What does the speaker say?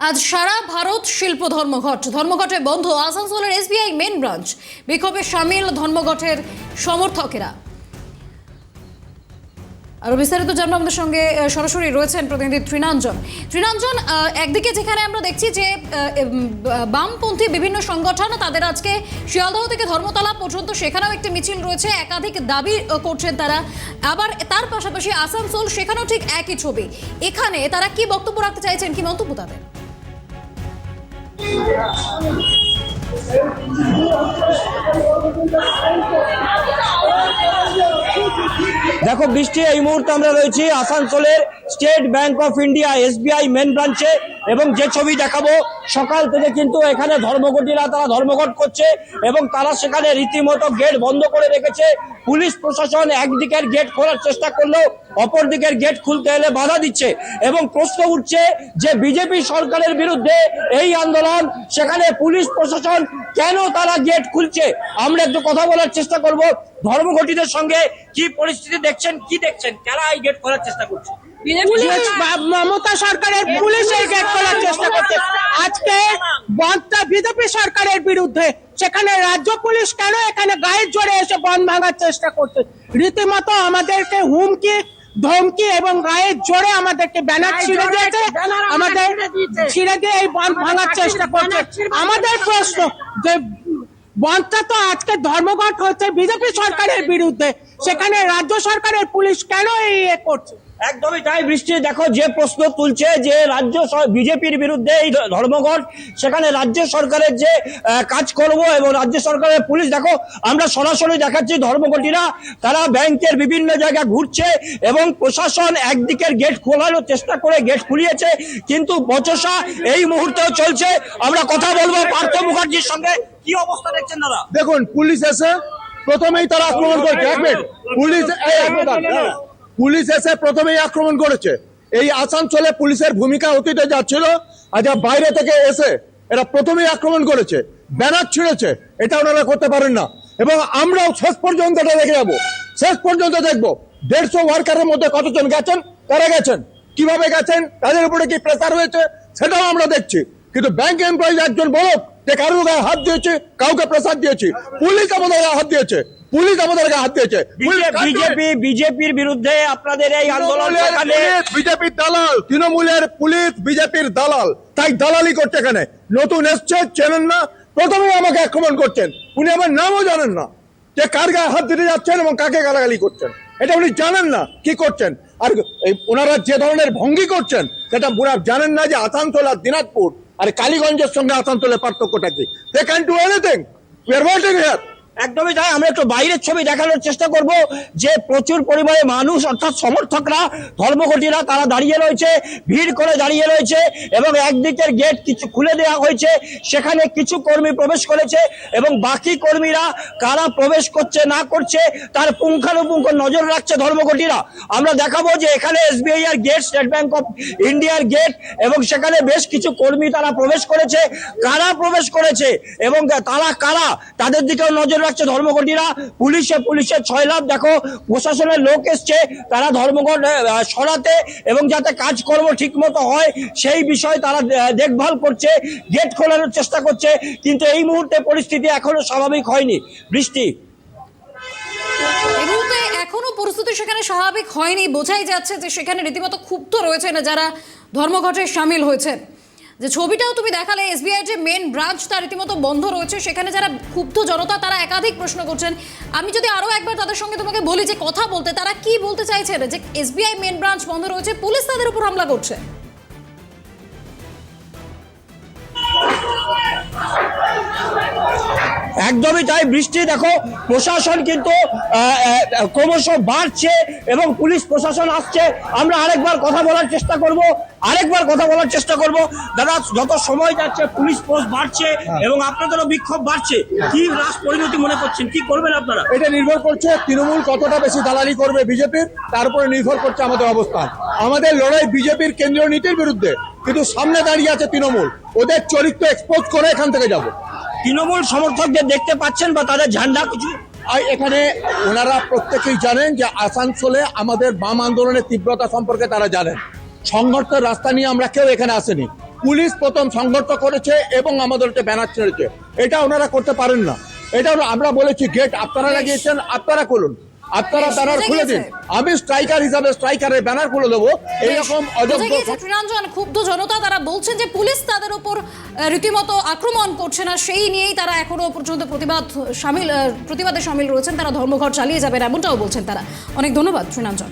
আজ সারা ভারত শিল্প ধর্মঘটে বন্ধ আসানসোলের এসবিআই মেন ব্রাঞ্চ। বিক্ষোভে সামিল ধর্মঘটের সমর্থকেরা। আরো বিস্তারিত জানবো, আমাদের সঙ্গে সরাসরি রয়েছেন প্রতিনিধি তৃণাঞ্জন। একদিকে যেখানে আমরা দেখছি যে বামপন্থী বিভিন্ন সংগঠন তাদের আজকে শিয়ালদহ থেকে ধর্মতলা পর্যন্ত সেখানেও একটি মিছিল রয়েছে, একাধিক দাবি করছেন তারা। আবার তার পাশাপাশি আসানসোল, সেখানেও ঠিক একই ছবি। এখানে তারা কি বক্তব্য রাখতে চাইছেন, কি মন্তব্য তাদের? দেখো বৃষ্টি, এই মুহূর্তে আমরা রয়েছি আসানসোলের state bank of India SBI main ব্রাঞ্চে, এবং যে ছবি দেখাবো সকাল থেকে কিন্তু এখানে ধর্মঘটীরা তারা ধর্মঘট করছে এবং তারা সেখানে রীতিমতো গেট বন্ধ করে রেখেছে। পুলিশ প্রশাসন একদিকের গেট খোলার চেষ্টা করলেও অপর দিকের গেট খুলতে এলে বাধা দিচ্ছে এবং প্রশ্ন উঠছে যে বিজেপি সরকারের বিরুদ্ধে এই আন্দোলন, সেখানে পুলিশ প্রশাসন কেন তারা গেট খুলছে। আমরা একটু কথা বলার চেষ্টা করব ধর্মঘটীদের সঙ্গে। কি পরিস্থিতি দেখছেন, কি দেখছেন, কারা এই গেট খোলার চেষ্টা করছে? মমতা সরকারের পুলিশের গেট খোলার চেষ্টা করছে। আজকে বন্ধটা বিজেপি সরকারের বিরুদ্ধে, সেখানে রাজ্য পুলিশ কেন এখানে গায়ের জোরে এসে বন্ধ ভাঙার চেষ্টা করছে। রীতিমতো আমাদেরকে হুমকি ধমকি এবং গায়ের জোরে আমাদেরকে ব্যানার ছিঁড়ে দিয়েছে, আমাদের ছিঁড়ে দিয়ে এই বন্ধ ভাঙার চেষ্টা করছে। আমাদের প্রশ্ন যে বন্ধটা তো আজকে ধর্মঘট হচ্ছে বিজেপি সরকারের বিরুদ্ধে, সেখানে রাজ্য সরকারের পুলিশ কেন এই করছে? একদমই তাই বৃষ্টি। দেখো যে প্রশ্ন তুলছে যে রাজ্য বিজেপির বিরুদ্ধে এই ধর্মঘট, সেখানে রাজ্য সরকারের যে কাজকর্ম এবং রাজ্য সরকারের পুলিশ। দেখো আমরা সরাসরি দেখাচ্ছি ধর্মঘটীরা তারা ব্যাংকের বিভিন্ন জায়গায় ঘুরছে এবং প্রশাসন একদিকের গেট খোলানোর চেষ্টা করে গেট খুলিয়েছে, কিন্তু বচসা এই মুহূর্তেও চলছে। আমরা কথা বলবো পার্থ মুখার্জির সঙ্গে। কি অবস্থা দেখছেন দাদা? দেখুন, পুলিশ এসে প্রথমেই তারা আক্রমণ করেছে। পুলিশ এসে প্রথমেই আক্রমণ করেছে। এই আসানসোলে পুলিশের ভূমিকা অতীতে যাচ্ছিল, আজ বাইরে থেকে এসে এরা প্রথমেই আক্রমণ করেছে, ব্যানার ছিঁড়েছে। এটা ওনারা করতে পারেন না এবং আমরাও শেষ পর্যন্ত এটা দেখে যাবো, শেষ পর্যন্ত দেখবো 150 ওয়ার্কারের মধ্যে কতজন গেছেন, কারা গেছেন, কিভাবে গেছেন, তাদের উপরে কি প্রেসার হয়েছে সেটাও আমরা দেখছি। কিন্তু ব্যাংক এমপ্লয়ি একজন বলুক যে কারোর গায়ে হাত দিয়েছে, কাউকে প্রেসার দিয়েছি, পুলিশ আমাদের গায়ে হাত দিয়েছে, পুলিশ আমাদের গায়ে হাত দিয়েছে। বিজেপির বিরুদ্ধে আপনাদের এই আন্দোলন, বিজেপির দালাল, তৃণমূলের পুলিশ বিজেপির দালাল, তাই দালালি করছে। এখানে নতুন এসছে, চেনেন না, প্রথমে আমাকে আক্রমণ করছেন। উনি আমার নামও জানেন না যে কার গায়ে হাত দিতে যাচ্ছেন এবং কাকে গালাগালি করছেন, এটা উনি জানেন না কি করছেন। আর ওনারা যে ধরনের ভঙ্গি করছেন সেটা পুরা জানেন না যে আসানসোল আর দিনাজপুর আর কালীগঞ্জের সঙ্গে আসানসোলের পার্থক্যটা কি। They can do anything, we are waiting here. একদমই তাই। আমরা একটু বাইরের ছবি দেখানোর চেষ্টা করব যে প্রচুর পরিমাণে মানুষ অর্থাৎ সমর্থকরা, ধর্মঘটীরা তারা দাঁড়িয়ে রয়েছে, ভিড় করে দাঁড়িয়ে রয়েছে এবং একদিকের গেট কিছু খুলে দেওয়া হয়েছে, সেখানে কিছু কর্মী প্রবেশ করেছে এবং বাকি কর্মীরা কারা প্রবেশ করছে না করছে তার পুঙ্খানুপুঙ্খ নজর রাখছে ধর্মঘটীরা। আমরা দেখাবো যে এখানে এসবিআই এর গেট, স্টেট ব্যাংক অফ ইন্ডিয়ার গেট, এবং সেখানে বেশ কিছু কর্মী তারা প্রবেশ করেছে। কারা প্রবেশ করেছে এবং তারা কারা, তাদের দিকেও নজর রাখছে ধর্মঘটীরা। পুলিশের 6 লাখ। দেখো প্রশাসনের লোক এসছে তারা ধর্মঘট সরাতে এবং যাতে কাজকর্ম ঠিক মতো হয় সেই বিষয়ে তারা দেখভাল করছে, গেট খোলানোর চেষ্টা করছে, কিন্তু এই মুহূর্তে পরিস্থিতি এখনো স্বাভাবিক হয়নি। বৃষ্টি, এই মুহূর্তে এখনো পরিস্থিতি সেখানে স্বাভাবিক হয়নি। বোঝাই যাচ্ছে যে সেখানে রীতিমতো ক্ষুব্ধ রয়েছে না যারা ধর্মঘটে সামিল হয়েছে। যে ছবিটাও তুমি দেখালে, এসবিআই যে মেন ব্রাঞ্চ তার রীতিমতো বন্ধ রয়েছে, সেখানে যারা ক্ষুব্ধ জনতা তারা একাধিক প্রশ্ন করছেন। আমি যদি আরো একবার তাদের সঙ্গে তোমাকে বলি যে কথা বলতে, তারা কি বলতে চাইছেন যে এসবিআই মেন ব্রাঞ্চ বন্ধ রয়েছে, পুলিশ তাদের উপর হামলা করছে। একদমই তাই বৃষ্টি। দেখো প্রশাসন কিন্তু ক্রমশ বাড়ছে এবং পুলিশ প্রশাসন আসছে। আমরা আরেকবার কথা বলার চেষ্টা করব দাদা, যত সময় যাচ্ছে পুলিশ ফোর্স বাড়ছে এবং আপনাদেরও বিক্ষোভ বাড়ছে, কি রাস পরিণতি মনে করছেন, কি করবেন আপনারা? এটা নির্ভর করছে তৃণমূল কতটা বেশি দালালি করবে বিজেপির, তার উপরে নির্ভর করছে আমাদের অবস্থান। আমাদের লড়াই বিজেপির কেন্দ্রীয় নীতির বিরুদ্ধে, কিন্তু সামনে দাঁড়িয়ে আছে তৃণমূল, ওদের চরিত্র এক্সপোজ করে এখান থেকে যাব। তৃণমূল সমর্থকদের দেখতে পাচ্ছেন বা তাদের ঝান্ডা কিছু এখানে ওনারা প্রত্যেকেই জানেন যে আসানসোলে আমাদের বাম আন্দোলনের তীব্রতা সম্পর্কে তারা জানেন। সংঘর্ষের রাস্তা নিয়ে আমরা কেউ এখানে আসেনি, পুলিশ প্রথম সংঘর্ষ করেছে এবং আমাদেরকে ব্যানার ছেড়েছে, এটা ওনারা করতে পারেন না। এটা আমরা বলেছি গেট আপনারা লাগিয়েছেন, আপনারা খুলুন, আপনারা ব্যানার খুলে দিন। আমি স্ট্রাইকার হিসাবে স্ট্রাইকারের ব্যানার খুলে দেবো। এইরকম অযোগ্য তৃণাঞ্জন, ক্ষুব্ধ জনতা তারা বলছেন যে পুলিশ তাদের উপর রীতিমতো আক্রমণ করছে না, সেই নিয়েই তারা এখনো পর্যন্ত প্রতিবাদে সামিল রয়েছেন, তারা ধর্মঘট চালিয়ে যাবেন এমনটাও বলছেন তারা। অনেক ধন্যবাদ তৃণাঞ্জন।